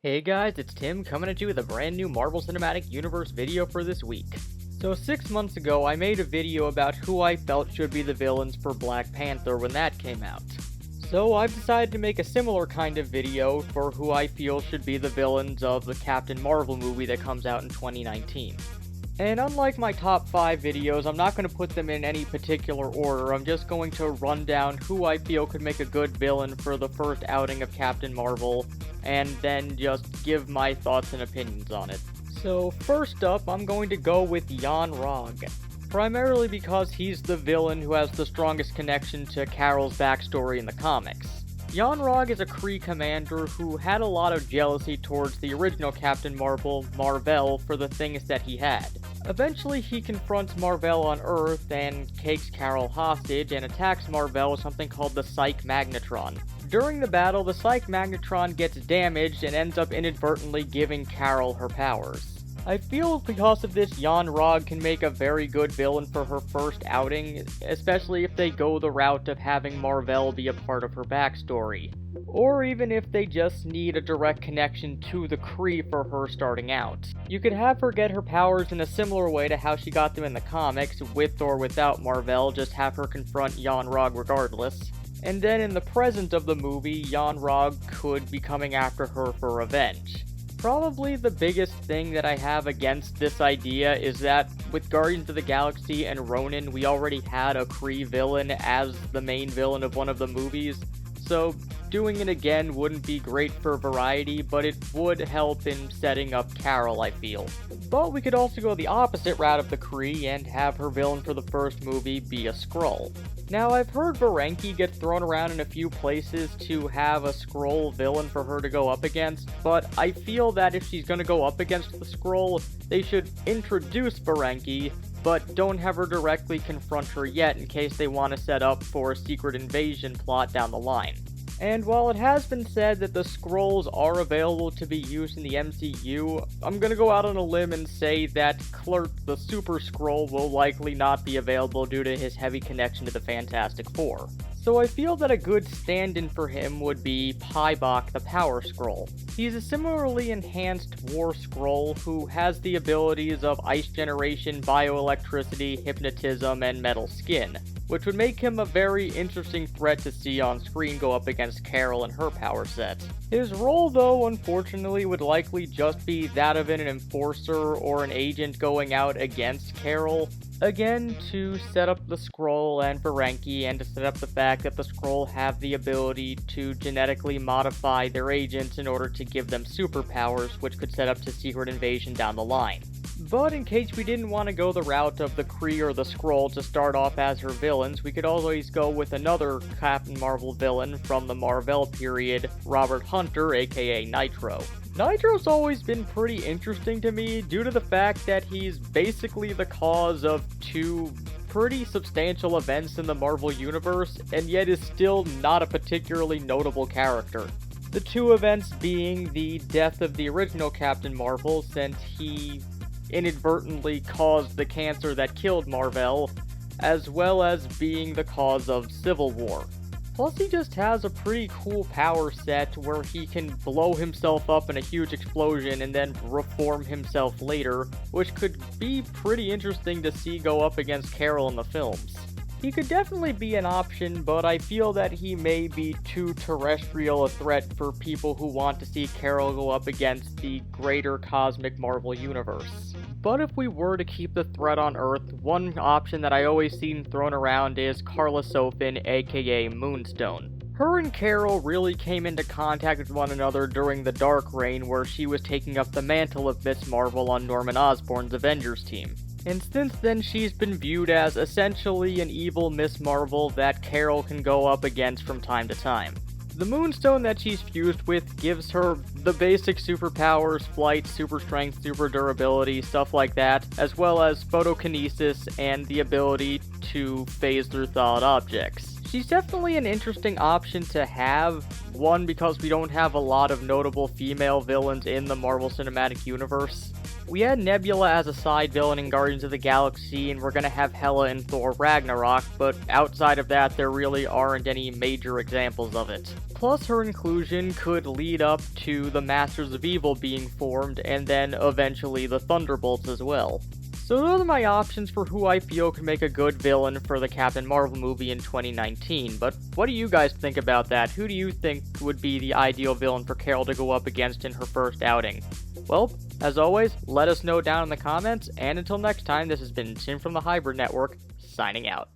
Hey guys, it's Tim coming at you with a brand new Marvel Cinematic Universe video for this week. So 6 months ago, I made a video about who I felt should be the villains for Black Panther when that came out. So I've decided to make a similar kind of video for who I feel should be the villains of the Captain Marvel movie that comes out in 2019. And unlike my top 5 videos, I'm not going to put them in any particular order. I'm just going to run down who I feel could make a good villain for the first outing of Captain Marvel, and then just give my thoughts and opinions on it. So first up, I'm going to go with Yon-Ragg, primarily because he's the villain who has the strongest connection to Carol's backstory in the comics. Yon-Ragg is a Kree commander who had a lot of jealousy towards the original Captain Marvel, Mar-Vell, for the things that he had. Eventually, he confronts Mar-Vell on Earth and takes Carol hostage and attacks Mar-Vell with something called the Psych Magnetron. During the battle, the Psych Magnetron gets damaged and ends up inadvertently giving Carol her powers. I feel because of this, Yon-Ragg can make a very good villain for her first outing, especially if they go the route of having Mar-Vell be a part of her backstory. Or even if they just need a direct connection to the Kree for her starting out. You could have her get her powers in a similar way to how she got them in the comics, with or without Mar-Vell, just have her confront Yon-Ragg regardless. And then in the present of the movie, Yon-Ragg could be coming after her for revenge. Probably the biggest thing that I have against this idea is that with Guardians of the Galaxy and Ronan, we already had a Kree villain as the main villain of one of the movies, so doing it again wouldn't be great for variety, but it would help in setting up Carol, I feel. But we could also go the opposite route of the Kree and have her villain for the first movie be a Skrull. Now, I've heard Ferengi get thrown around in a few places to have a Skrull villain for her to go up against, but I feel that if she's gonna go up against the Skrull, they should introduce Ferengi, but don't have her directly confront her yet in case they want to set up for a secret invasion plot down the line. And while it has been said that the Skrulls are available to be used in the MCU, I'm gonna go out on a limb and say that Clerk the Super Skrull will likely not be available due to his heavy connection to the Fantastic Four. So I feel that a good stand-in for him would be Paibok the Power Skrull. He's a similarly enhanced War Skrull who has the abilities of Ice Generation, Bioelectricity, Hypnotism, and Metal Skin, which would make him a very interesting threat to see on screen go up against Carol and her power set. His role, though, unfortunately, would likely just be that of an enforcer or an agent going out against Carol, again, to set up the Skrull and Ferengi, and to set up the fact that the Skrull have the ability to genetically modify their agents in order to give them superpowers, which could set up to secret invasion down the line. But in case we didn't want to go the route of the Kree or the Skrull to start off as her villains, we could always go with another Captain Marvel villain from the Mar-Vell period, Robert Hunter, aka Nitro. Nitro's always been pretty interesting to me due to the fact that he's basically the cause of two pretty substantial events in the Marvel Universe, and yet is still not a particularly notable character. The two events being the death of the original Captain Marvel, since he inadvertently caused the cancer that killed Mar-Vell, as well as being the cause of Civil War. Plus, he just has a pretty cool power set where he can blow himself up in a huge explosion and then reform himself later, which could be pretty interesting to see go up against Carol in the films. He could definitely be an option, but I feel that he may be too terrestrial a threat for people who want to see Carol go up against the greater cosmic Marvel universe. But if we were to keep the threat on Earth, one option that I always seen thrown around is Karla Sofin, aka Moonstone. Her and Carol really came into contact with one another during the Dark Reign, where she was taking up the mantle of Miss Marvel on Norman Osborn's Avengers team. And since then, she's been viewed as essentially an evil Miss Marvel that Carol can go up against from time to time. The Moonstone that she's fused with gives her the basic superpowers, flight, super strength, super durability, stuff like that, as well as photokinesis and the ability to phase through solid objects. She's definitely an interesting option to have, one, because we don't have a lot of notable female villains in the Marvel Cinematic Universe, We had Nebula as a side villain in Guardians of the Galaxy, and we're gonna have Hela in Thor Ragnarok, but outside of that, there really aren't any major examples of it. Plus, her inclusion could lead up to the Masters of Evil being formed, and then eventually the Thunderbolts as well. So those are my options for who I feel could make a good villain for the Captain Marvel movie in 2019, but what do you guys think about that? Who do you think would be the ideal villain for Carol to go up against in her first outing? Well, as always, let us know down in the comments, and until next time, this has been Tim from the Hybrid Network, signing out.